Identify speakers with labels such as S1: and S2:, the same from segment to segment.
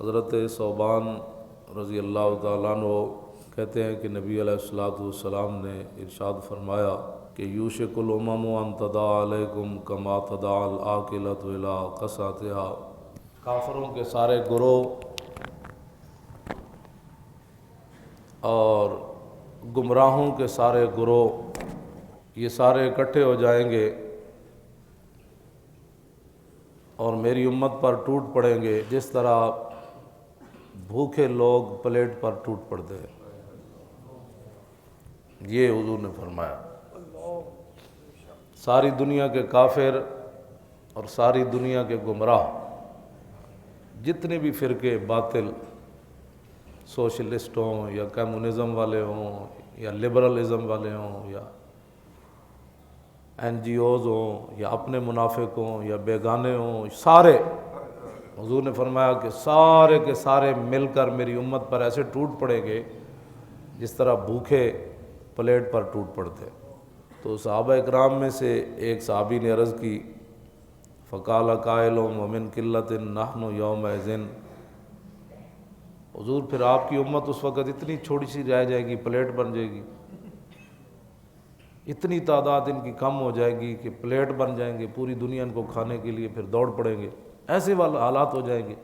S1: حضرت ثوبان رضی اللہ تعالیٰ عنہ کہتے ہیں کہ نبی علیہ الصلوۃ والسلام نے ارشاد فرمایا کہ یوشک الامم ان تداع علیکم کما تداع العاقلۃ الی قصعتها، کافروں کے سارے گروہ اور گمراہوں کے سارے گروہ یہ سارے اکٹھے ہو جائیں گے اور میری امت پر ٹوٹ پڑیں گے جس طرح بھوکے لوگ پلیٹ پر ٹوٹ پڑتے ہیں۔ یہ حضور نے فرمایا۔ ساری دنیا کے کافر اور ساری دنیا کے گمراہ جتنے بھی فرقے باطل، سوشلسٹ ہوں یا کمیونزم والے ہوں یا لبرلزم والے ہوں یا این جی اوز ہوں یا اپنے منافق ہوں یا بیگانے ہوں، سارے حضور نے فرمایا کہ سارے کے سارے مل کر میری امت پر ایسے ٹوٹ پڑیں گے جس طرح بھوکے پلیٹ پر ٹوٹ پڑتے۔ تو صحابہ اکرام میں سے ایک صحابی نے عرض کی، فقال قائل ومن قلۃ نحن یومئذ، حضور پھر آپ کی امت اس وقت اتنی چھوٹی سی رہ جائے گی، پلیٹ بن جائے گی، اتنی تعداد ان کی کم ہو جائے گی کہ پلیٹ بن جائیں گے، پوری دنیا ان کو کھانے کے لیے پھر دوڑ پڑیں گے، ایسے والے حالات ہو جائیں گے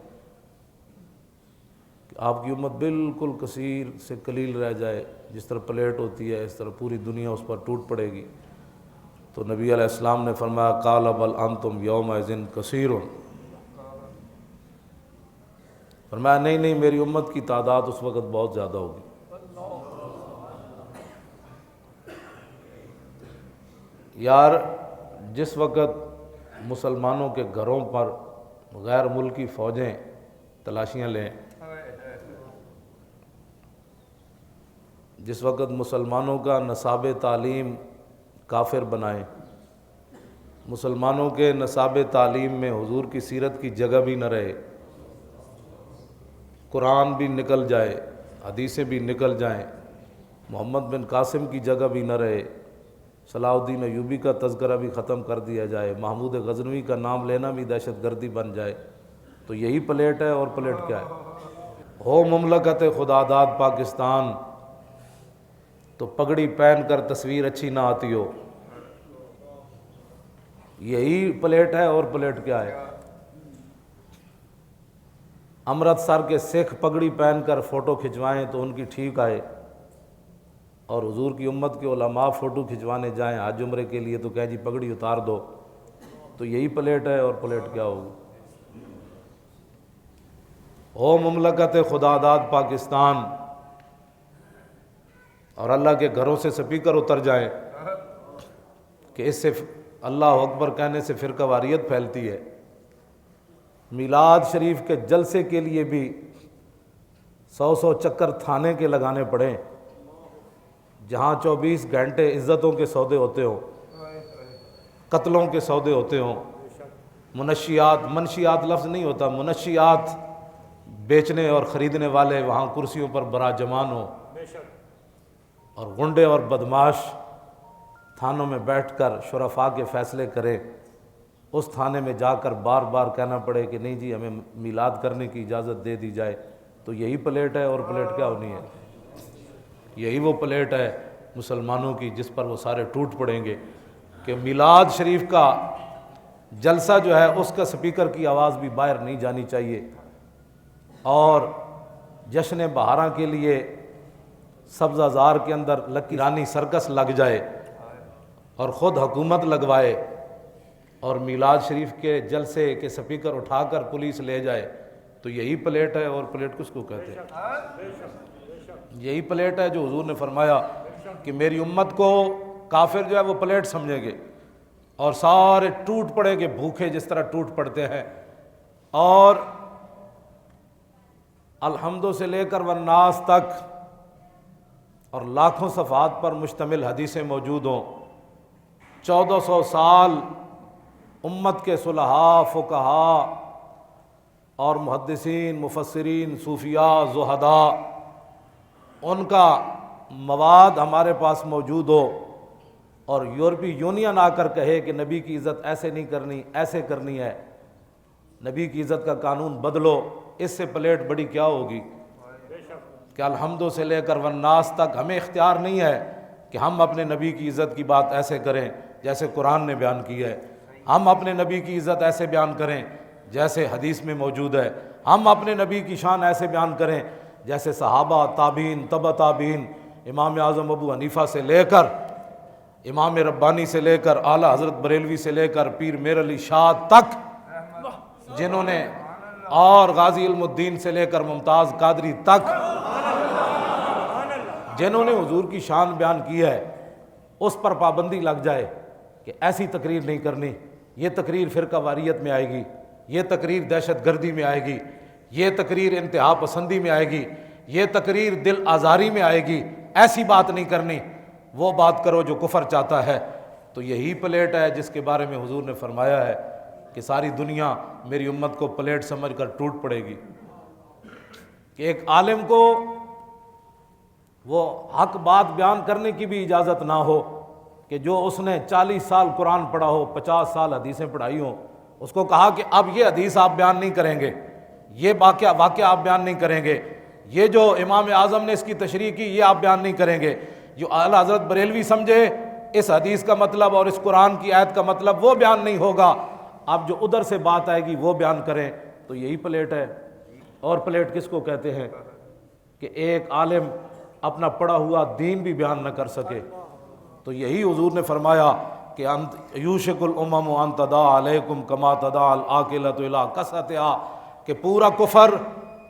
S1: کہ آپ کی امت بالکل کثیر سے قلیل رہ جائے، جس طرح پلیٹ ہوتی ہے اس طرح پوری دنیا اس پر ٹوٹ پڑے گی۔ تو نبی علیہ السلام نے فرمایا قال بل انتم یومئذ کثیر، فرمایا نہیں میری امت کی تعداد اس وقت بہت زیادہ ہوگی۔ یار جس وقت مسلمانوں کے گھروں پر غیر ملکی فوجیں تلاشیاں لیں، جس وقت مسلمانوں کا نصاب تعلیم کافر بنائیں، مسلمانوں کے نصاب تعلیم میں حضور کی سیرت کی جگہ بھی نہ رہے، قرآن بھی نکل جائے، حدیثیں بھی نکل جائیں، محمد بن قاسم کی جگہ بھی نہ رہے، صلاح الدین ایوبی کا تذکرہ بھی ختم کر دیا جائے، محمود غزنوی کا نام لینا بھی دہشت گردی بن جائے، تو یہی پلیٹ ہے اور پلیٹ کیا ہے؟ ہو مملکت خدا داد پاکستان تو پگڑی پہن کر تصویر اچھی نہ آتی ہو، یہی پلیٹ ہے اور پلیٹ کیا ہے؟ امرتسر کے سکھ پگڑی پہن کر فوٹو کھنچوائیں تو ان کی ٹھیک آئے، اور حضور کی امت کے علماء فوٹو کھنچوانے جائیں حج عمرے کے لیے تو کہیں جی پگڑی اتار دو، تو یہی پلیٹ ہے اور پلیٹ کیا ہوگی؟ ہو مملکت خدا داد پاکستان اور اللہ کے گھروں سے سپیکر اتر جائیں کہ اس سے اللہ اکبر کہنے سے فرقہ واریت پھیلتی ہے، میلاد شریف کے جلسے کے لیے بھی 100 چکر تھانے کے لگانے پڑیں، جہاں 24 گھنٹے عزتوں کے سودے ہوتے ہوں، قتلوں کے سودے ہوتے ہوں، منشیات لفظ نہیں ہوتا، منشیات بیچنے اور خریدنے والے وہاں کرسیوں پر براجمان ہوں، اور غنڈے اور بدماش تھانوں میں بیٹھ کر شرفاء کے فیصلے کریں، اس تھانے میں جا کر بار بار کہنا پڑے کہ نہیں جی ہمیں میلاد کرنے کی اجازت دے دی جائے، تو یہی پلیٹ ہے اور پلیٹ کیا ہونی ہے؟ یہی وہ پلیٹ ہے مسلمانوں کی جس پر وہ سارے ٹوٹ پڑیں گے کہ میلاد شریف کا جلسہ جو ہے اس کا سپیکر کی آواز بھی باہر نہیں جانی چاہیے، اور جشن بہاراں کے لیے سبزہ زار کے اندر لکی رانی سرکس لگ جائے اور خود حکومت لگوائے، اور میلاد شریف کے جلسے کے سپیکر اٹھا کر پولیس لے جائے، تو یہی پلیٹ ہے اور پلیٹ کس کو کہتے ہیں؟ یہی پلیٹ ہے جو حضور نے فرمایا کہ میری امت کو کافر جو ہے وہ پلیٹ سمجھیں گے اور سارے ٹوٹ پڑیں گے بھوکے جس طرح ٹوٹ پڑتے ہیں، اور الحمد سے لے کر والناس تک اور لاکھوں صفحات پر مشتمل حدیثیں موجود ہوں، 1400 سال امت کے صلحاء، فقہاء اور محدثین، مفسرین، صوفیاء، زہداء، ان کا مواد ہمارے پاس موجود ہو، اور یورپی یونین آ کر کہے کہ نبی کی عزت ایسے نہیں کرنی، ایسے کرنی ہے، نبی کی عزت کا قانون بدلو، اس سے پلیٹ بڑی کیا ہوگی کہ الحمدو سے لے کر والناس تک ہمیں اختیار نہیں ہے کہ ہم اپنے نبی کی عزت کی بات ایسے کریں جیسے قرآن نے بیان کی ہے، ہم اپنے نبی کی عزت ایسے بیان کریں جیسے حدیث میں موجود ہے، ہم اپنے نبی کی شان ایسے بیان کریں جیسے صحابہ، تابعین، تبع تابعین، امام اعظم ابو حنیفہ سے لے کر امام ربانی سے لے کر اعلیٰ حضرت بریلوی سے لے کر پیر میر علی شاہ تک، جنہوں نے اور غازی علم الدین سے لے کر ممتاز قادری تک جنہوں نے حضور کی شان بیان کی ہے، اس پر پابندی لگ جائے کہ ایسی تقریر نہیں کرنی، یہ تقریر فرقہ واریت میں آئے گی، یہ تقریر دہشت گردی میں آئے گی، یہ تقریر انتہا پسندی میں آئے گی، یہ تقریر دل آزاری میں آئے گی، ایسی بات نہیں کرنی، وہ بات کرو جو کفر چاہتا ہے۔ تو یہی پلیٹ ہے جس کے بارے میں حضور نے فرمایا ہے کہ ساری دنیا میری امت کو پلیٹ سمجھ کر ٹوٹ پڑے گی، کہ ایک عالم کو وہ حق بات بیان کرنے کی بھی اجازت نہ ہو کہ جو اس نے 40 سال قرآن پڑھا ہو، 50 سال حدیثیں پڑھائی ہوں، اس کو کہا کہ اب یہ حدیث آپ بیان نہیں کریں گے، یہ واقعہ آپ بیان نہیں کریں گے، یہ جو امام اعظم نے اس کی تشریح کی یہ آپ بیان نہیں کریں گے، جو اعلیٰ حضرت بریلوی سمجھے اس حدیث کا مطلب اور اس قرآن کی آیت کا مطلب وہ بیان نہیں ہوگا، اب جو ادھر سے بات آئے گی وہ بیان کریں۔ تو یہی پلیٹ ہے۔ اور پلیٹ کس کو کہتے ہیں کہ ایک عالم اپنا پڑھا ہوا دین بھی بیان نہ کر سکے۔ تو یہی حضور نے فرمایا کہ یوشک الامم ان تداعی علیکم کما تداعی العاقلۃ الی کثرتھا، کہ پورا کفر،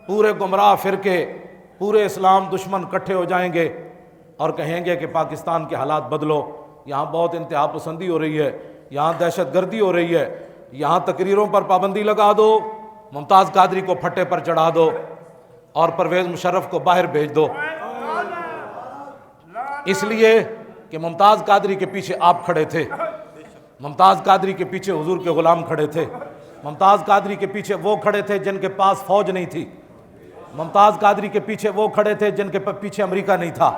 S1: پورے گمراہ فرقے، پورے اسلام دشمن اکٹھے ہو جائیں گے اور کہیں گے کہ پاکستان کے حالات بدلو، یہاں بہت انتہا پسندی ہو رہی ہے، یہاں دہشت گردی ہو رہی ہے، یہاں تقریروں پر پابندی لگا دو، ممتاز قادری کو پھٹے پر چڑھا دو اور پرویز مشرف کو باہر بھیج دو، اس لیے کہ ممتاز قادری کے پیچھے آپ کھڑے تھے، ممتاز قادری کے پیچھے حضور کے غلام کھڑے تھے، ممتاز قادری کے پیچھے وہ کھڑے تھے جن کے پاس فوج نہیں تھی، ممتاز قادری کے پیچھے وہ کھڑے تھے جن کے پیچھے امریکہ نہیں تھا،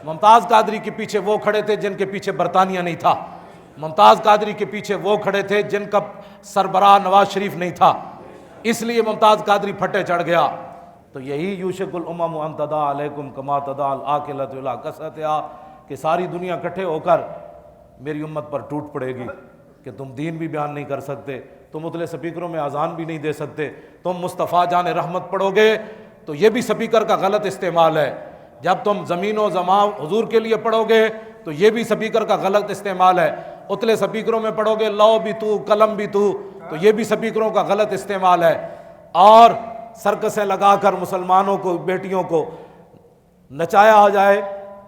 S1: ممتاز قادری کے پیچھے وہ کھڑے تھے جن کے پیچھے برطانیہ نہیں تھا، ممتاز قادری کے پیچھے وہ کھڑے تھے جن کا سربراہ نواز شریف نہیں تھا، اس لیے ممتاز قادری پھٹے چڑھ گیا۔ تو یہی یوشک الامم ان تداعی علیکم کما تداعی العاقلۃ الی کثرتھا، کہ ساری دنیا اکٹھے ہو کر میری امت پر ٹوٹ پڑے گی کہ تم دین بھی بیان نہیں کر سکتے، تم اتلے سپیکروں میں اذان بھی نہیں دے سکتے، تم مصطفیٰ جان رحمت پڑھو گے تو یہ بھی سپیکر کا غلط استعمال ہے، جب تم زمین و زمان حضور کے لیے پڑھو گے تو یہ بھی سپیکر کا غلط استعمال ہے، اتلے سپیکروں میں پڑھو گے لو بھی تو قلم بھی تو یہ بھی سپیکروں کا غلط استعمال ہے، اور سرکسیں لگا کر مسلمانوں کو، بیٹیوں کو نچایا جائے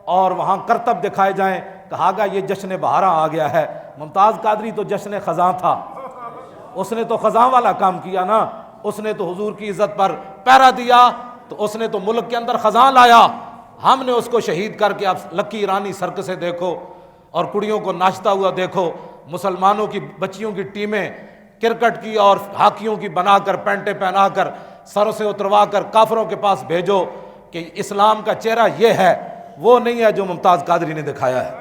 S1: اور وہاں کرتب دکھائے جائیں، کہا گا یہ جشن بہاراں آ گیا ہے۔ ممتاز قادری تو جشن خزاں تھا، اس نے تو خزاں والا کام کیا نا، اس نے تو حضور کی عزت پر پہرا دیا، تو اس نے تو ملک کے اندر خزاں لایا، ہم نے اس کو شہید کر کے اب لکی ایرانی سرکسیں دیکھو اور کڑیوں کو ناچتا ہوا دیکھو، مسلمانوں کی بچیوں کی ٹیمیں کرکٹ کی اور ہاکیوں کی بنا کر پینٹیں پہنا کر سروں سے اتروا کر کافروں کے پاس بھیجو کہ اسلام کا چہرہ یہ ہے، وہ نہیں ہے جو ممتاز قادری نے دکھایا ہے۔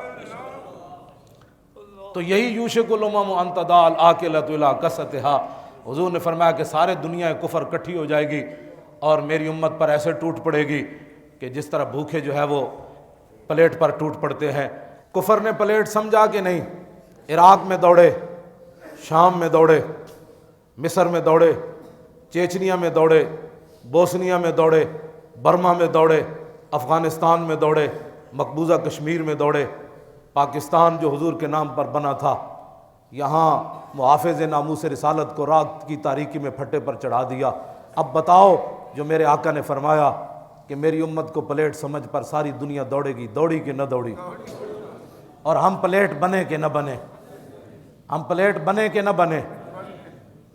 S1: تو یہی یوشک الامم ان تداعی العاقلۃ الی کثرتھا، حضور نے فرمایا کہ سارے دنیا کفر اکٹھی ہو جائے گی اور میری امت پر ایسے ٹوٹ پڑے گی کہ جس طرح بھوکے جو ہے وہ پلیٹ پر ٹوٹ پڑتے ہیں۔ کفر نے پلیٹ سمجھا کہ نہیں، عراق میں دوڑے، شام میں دوڑے، مصر میں دوڑے، چیچنیا میں دوڑے، بوسنیا میں دوڑے، برما میں دوڑے، افغانستان میں دوڑے، مقبوضہ کشمیر میں دوڑے، پاکستان جو حضور کے نام پر بنا تھا یہاں محافظ ناموس رسالت کو رات کی تاریکی میں پھٹے پر چڑھا دیا۔ اب بتاؤ جو میرے آقا نے فرمایا کہ میری امت کو پلیٹ سمجھ پر ساری دنیا دوڑے گی، دوڑی کہ نہ دوڑی؟ اور ہم پلیٹ بنے کہ نہ بنے؟ ہم پلیٹ بنے کہ نہ بنے؟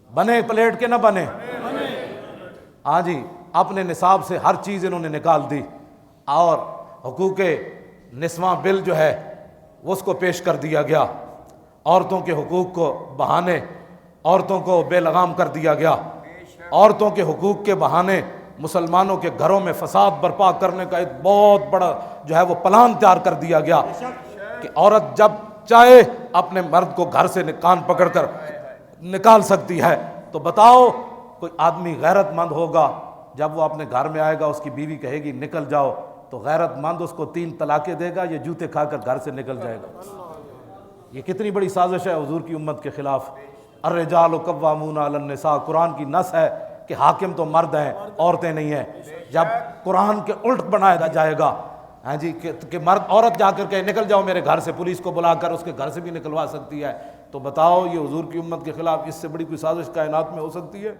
S1: بنے پلیٹ کہ نہ بنے؟ ہاں جی، اپنے نصاب سے ہر چیز انہوں نے نکال دی، اور حقوق نسواں بل جو ہے اس کو پیش کر دیا گیا، عورتوں کے حقوق کو بہانے عورتوں کو بے لگام کر دیا گیا، عورتوں کے حقوق کے بہانے مسلمانوں کے گھروں میں فساد برپا کرنے کا ایک بہت بڑا جو ہے وہ پلان تیار کر دیا گیا کہ عورت جب چاہے اپنے مرد کو گھر سے کان پکڑ کر نکال سکتی ہے۔ تو بتاؤ کوئی آدمی غیرت مند ہوگا، جب وہ اپنے گھر میں آئے گا اس کی بیوی کہے گی نکل جاؤ، تو غیرت مند اس کو 3 طلاقیں دے گا، یہ جوتے کھا کر گھر سے نکل جائے گا۔ یہ کتنی بڑی سازش ہے حضور کی امت کے خلاف۔ الرجال قوامون علی النساء، قرآن کی نص ہے کہ حاکم تو مرد ہیں، عورتیں نہیں ہیں۔ جب قرآن کے الٹ بنایا جائے گا ہاں جی کہ مرد عورت جا کر کے نکل جاؤ میرے گھر سے، پولیس کو بلا کر اس کے گھر سے بھی نکلوا سکتی ہے، تو بتاؤ یہ حضور کی امت کے خلاف اس سے بڑی کوئی سازش کائنات میں ہو سکتی ہے؟